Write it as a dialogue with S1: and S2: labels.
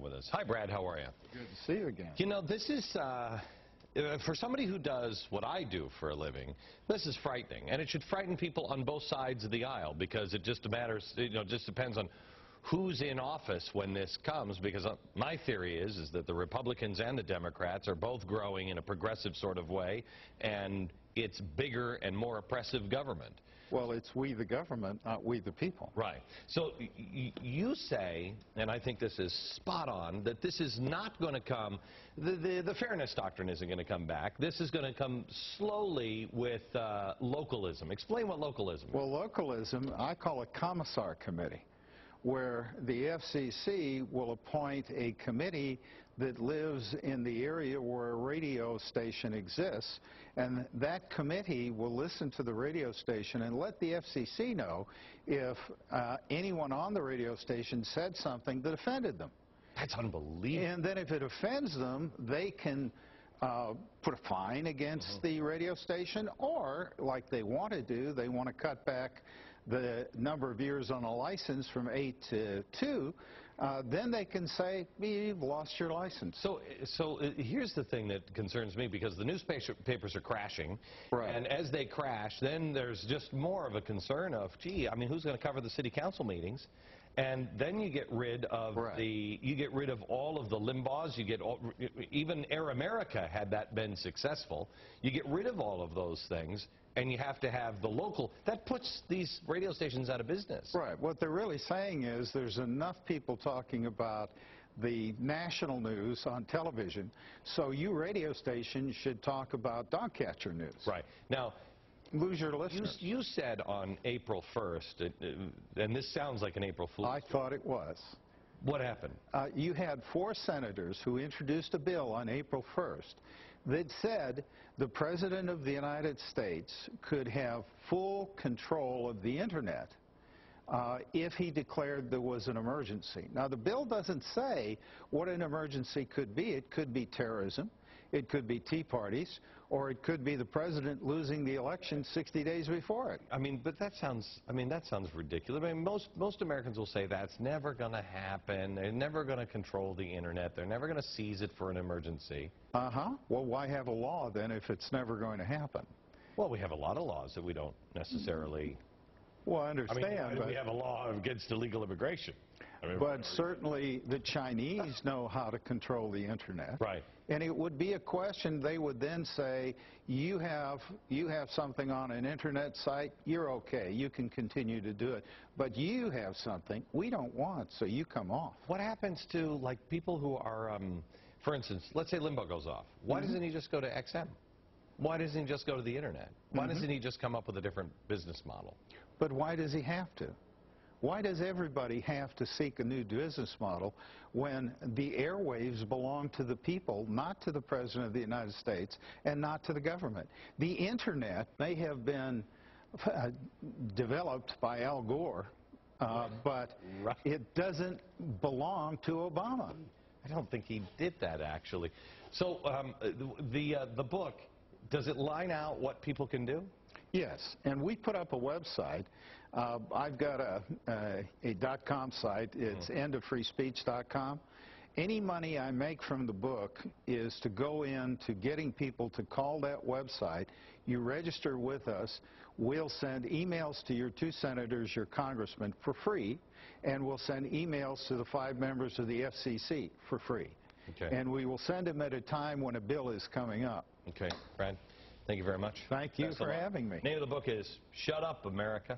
S1: with us. Hi, Brad. How are you?
S2: Good to see you again.
S1: You know, this is, for somebody who does what I do for a living, this is frightening. And it should frighten people on both sides of the aisle, because it just matters, just depends on who's in office when this comes, because my theory is that the Republicans and the Democrats are both growing in a progressive sort of way, and it's bigger and more oppressive government.
S2: Well, it's we the government, not we the people.
S1: Right. So you say, and I think this is spot on, that this is not going to come, the fairness doctrine isn't going to come back. This is going to come slowly with localism. Explain what localism is.
S2: Well, localism, I call it commissar committee, where the FCC will appoint a committee that lives in the area where a radio station exists, and that committee will listen to the radio station and let the FCC know if anyone on the radio station said something that offended them.
S1: That's unbelievable.
S2: And then if it offends them, they can put a fine against the radio station, or, like they want to do, they want to cut back the number of years on a license from 8 to 2, then they can say, you've lost your license.
S1: So here's the thing that concerns me, because the newspapers are crashing,
S2: right.
S1: And as they crash, then there's just more of a concern of, gee, I mean, who's going to cover the city council meetings? And then you get rid of
S2: right.
S1: you get rid of all of the Limbaughs. You get even Air America, had that been successful. You get rid of all of those things, and you have to have the local. That puts these radio stations out of business.
S2: Right. What they're really saying is there's enough people talking about the national news on television, so you radio stations should talk about dog catcher news.
S1: Right. Now,
S2: lose your listeners.
S1: You said on April 1st, and this sounds like an April Fool's.
S2: I thought it was.
S1: What happened?
S2: You had 4 senators who introduced a bill on April 1st that said the President of the United States could have full control of the Internet if he declared there was an emergency. Now, the bill doesn't say what an emergency could be. It could be terrorism, it could be tea parties, or it could be the president losing the election 60 days before it.
S1: I mean, but that sounds ridiculous. I mean, most Americans will say that's never going to happen. They're never going to control the Internet. They're never going to seize it for an emergency.
S2: Well, why have a law then if it's never going to happen?
S1: Well, we have a lot of laws that we don't necessarily.
S2: Well, I understand.
S1: I mean, we have a law against illegal immigration. I mean,
S2: but certainly the Chinese know how to control the Internet.
S1: Right.
S2: And it would be a question. They would then say, you have something on an Internet site, you're okay, you can continue to do it. But you have something we don't want, so you come off.
S1: What happens to, like, people who are, for instance, let's say Limbaugh goes off. Why doesn't he just go to XM? Why doesn't he just go to the Internet? Why doesn't he just come up with a different business model?
S2: But why does he have to? Why does everybody have to seek a new business model when the airwaves belong to the people, not to the President of the United States, and not to the government? The Internet may have been developed by Al Gore, but it doesn't belong to Obama.
S1: I don't think he did that, actually. So the book, does it line out what people can do?
S2: Yes, and we put up a website. I've got a .com site. It's endofreespeech.com. Any money I make from the book is to go into getting people to call that website. You register with us. We'll send emails to your 2 senators, your congressmen, for free, and we'll send emails to the 5 members of the FCC for free.
S1: Okay.
S2: And we will send them at a time when a bill is coming up.
S1: Okay, Brad. Thank you very much.
S2: Thank you for having me.
S1: Name of the book is Shut Up, America.